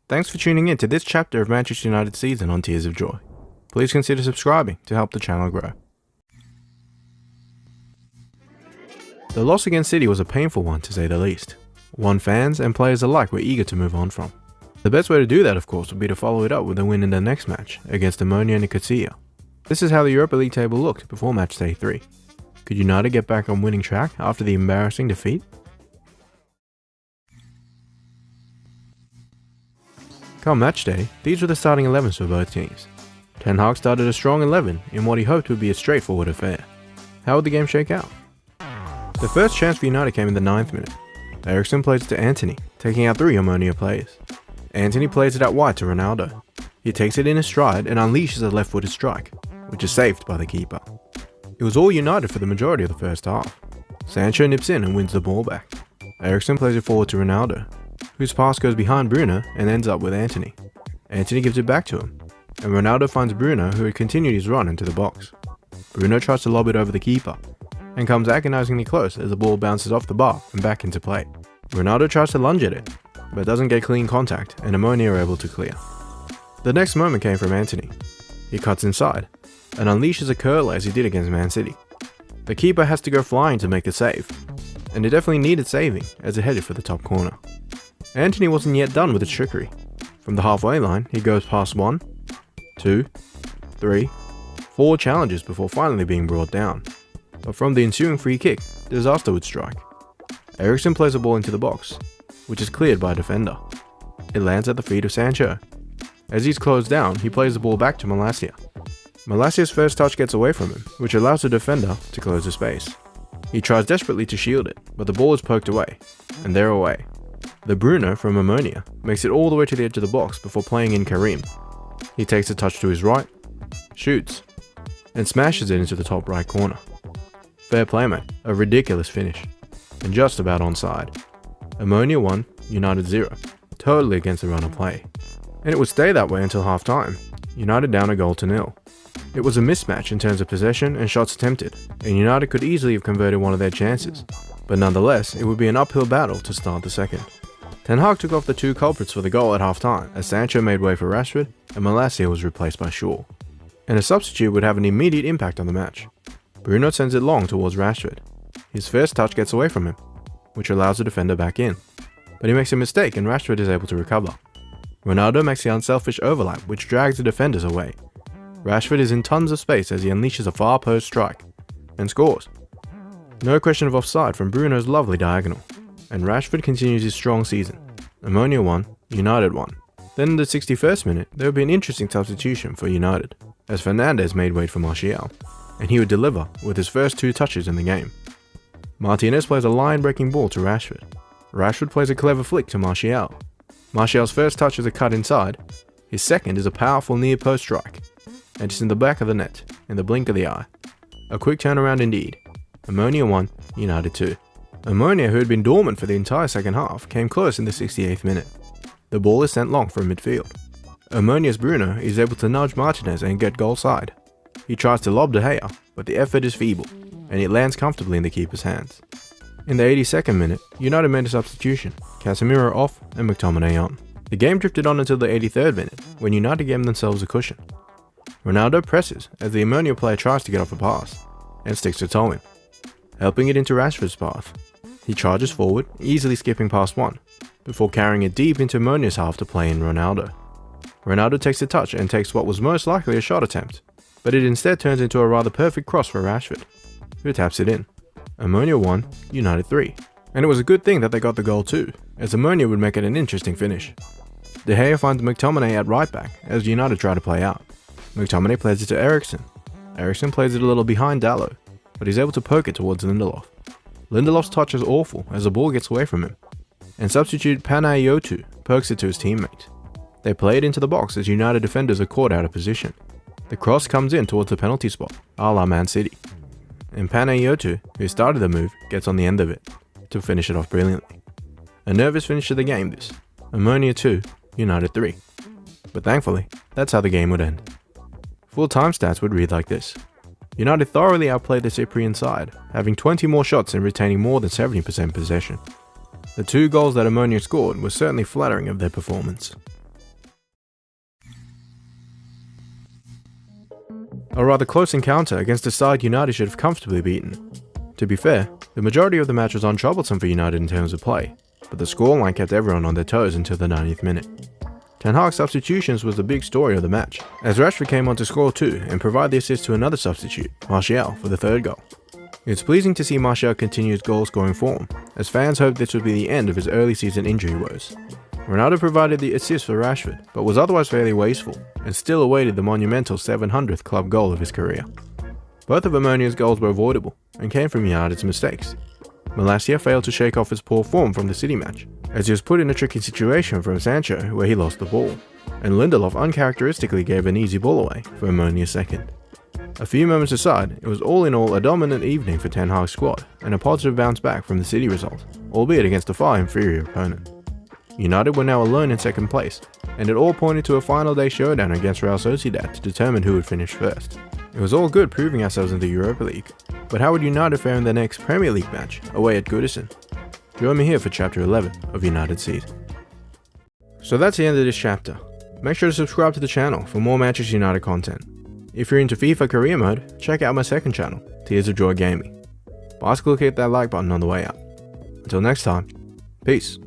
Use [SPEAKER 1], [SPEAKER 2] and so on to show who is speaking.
[SPEAKER 1] Thanks for tuning in to this chapter of Manchester United's season on Tears of Joy. Please consider subscribing to help the channel grow. The loss against City was a painful one to say the least. One fans and players alike were eager to move on from. The best way to do that, of course, would be to follow it up with a win in the next match against Omonia and Nicosia. This is how the Europa League table looked before match day 3. Could United get back on winning track after the embarrassing defeat? Come match day, these were the starting 11s for both teams. Ten Hag started a strong 11 in what he hoped would be a straightforward affair. How would the game shake out? The first chance for United came in the 9th minute. Eriksen plays it to Antony, taking out 3 Omonia players. Antony plays it out wide to Ronaldo. He takes it in his stride and unleashes a left-footed strike, which is saved by the keeper. It was all United for the majority of the first half. Sancho nips in and wins the ball back. Eriksen plays it forward to Ronaldo, whose pass goes behind Bruno and ends up with Antony. Antony gives it back to him, and Ronaldo finds Bruno, who had continued his run into the box. Bruno tries to lob it over the keeper, and comes agonizingly close as the ball bounces off the bar and back into play. Ronaldo tries to lunge at it, but doesn't get clean contact, and Omonia are able to clear. The next moment came from Antony. He cuts inside, and unleashes a curler as he did against Man City. The keeper has to go flying to make the save, and it definitely needed saving as it headed for the top corner. Antony wasn't yet done with his trickery. From the halfway line, he goes past 1, 2, 3, 4 challenges before finally being brought down. But from the ensuing free kick, disaster would strike. Eriksen plays the ball into the box, which is cleared by a defender. It lands at the feet of Sancho. As he's closed down, he plays the ball back to Malacia. Malacia's first touch gets away from him, which allows the defender to close the space. He tries desperately to shield it, but the ball is poked away, and they're away. The Bruno from Omonia makes it all the way to the edge of the box before playing in Karim. He takes a touch to his right, shoots, and smashes it into the top right corner. Fair play, mate, a ridiculous finish, and just about onside. Omonia 1, United 0, totally against the run of play. And it would stay that way until half time, United down a goal to 0. It was a mismatch in terms of possession and shots attempted, and United could easily have converted one of their chances, but nonetheless it would be an uphill battle to start the second. Ten Hag took off the 2 culprits for the goal at half time as Sancho made way for Rashford and Malacia was replaced by Shaw. And a substitute would have an immediate impact on the match. Bruno sends it long towards Rashford. His first touch gets away from him, which allows the defender back in, but he makes a mistake and Rashford is able to recover. Ronaldo makes the unselfish overlap which drags the defenders away. Rashford is in tons of space as he unleashes a far post strike, and scores. No question of offside from Bruno's lovely diagonal, and Rashford continues his strong season. Omonia 1, United 1. Then in the 61st minute, there would be an interesting substitution for United, as Fernandez made way for Martial, and he would deliver with his first 2 touches in the game. Martinez plays a line-breaking ball to Rashford. Rashford plays a clever flick to Martial. Martial's first touch is a cut inside, his second is a powerful near-post strike, and it's in the back of the net, in the blink of the eye. A quick turnaround indeed. Omonia 1, United 2. Omonia, who had been dormant for the entire second half, came close in the 68th minute. The ball is sent long from midfield. Omonia's Bruno is able to nudge Martinez and get goal side. He tries to lob De Gea, but the effort is feeble, and it lands comfortably in the keeper's hands. In the 82nd minute, United made a substitution, Casemiro off and McTominay on. The game drifted on until the 83rd minute, when United gave themselves a cushion. Ronaldo presses as the Omonia player tries to get off a pass, and sticks to Tolman, helping it into Rashford's path. He charges forward, easily skipping past 1, before carrying it deep into Omonia's half to play in Ronaldo. Ronaldo takes a touch and takes what was most likely a shot attempt, but it instead turns into a rather perfect cross for Rashford, who taps it in. Omonia 1, United 3. And it was a good thing that they got the goal too, as Omonia would make it an interesting finish. De Gea finds McTominay at right back as United try to play out. McTominay plays it to Eriksen. Eriksen plays it a little behind Dalot, but he's able to poke it towards Lindelof. Lindelof's touch is awful as the ball gets away from him, and substitute Panayotu pokes it to his teammate. They play it into the box as United defenders are caught out of position. The cross comes in towards the penalty spot, a la Man City, and Panayotu, who started the move, gets on the end of it to finish it off brilliantly. A nervous finish to the game this, Omonia 2, United 3. But thankfully, that's how the game would end. Full-time stats would read like this. United thoroughly outplayed the Cyprian side, having 20 more shots and retaining more than 70% possession. The 2 goals that Omonia scored were certainly flattering of their performance. a rather close encounter against a side United should have comfortably beaten. To be fair, the majority of the match was untroublesome for United in terms of play, but the scoreline kept everyone on their toes until the 90th minute. Ten Hag's substitutions was the big story of the match, as Rashford came on to score 2 and provide the assist to another substitute, Martial, for the 3rd goal. It's pleasing to see Martial continue his goal-scoring form, as fans hoped this would be the end of his early season injury woes. Ronaldo provided the assist for Rashford, but was otherwise fairly wasteful, and still awaited the monumental 700th club goal of his career. Both of Omonia's goals were avoidable, and came from United's mistakes. Malacia failed to shake off his poor form from the City match, as he was put in a tricky situation from Sancho where he lost the ball, and Lindelof uncharacteristically gave an easy ball away for Omonia's second. A few moments aside, it was all in all a dominant evening for Ten Hag's squad, and a positive bounce back from the City result, albeit against a far inferior opponent. United were now alone in 2nd place, and it all pointed to a final day showdown against Real Sociedad to determine who would finish first. It was all good proving ourselves in the Europa League, but how would United fare in their next Premier League match, away at Goodison? Join me here for chapter 11 of United's season. So that's the end of this chapter. Make sure to subscribe to the channel for more Manchester United content. If you're into FIFA career mode, check out my 2nd channel, Tears of Joy Gaming. Bicycle, hit that like button on the way out. Until next time, peace.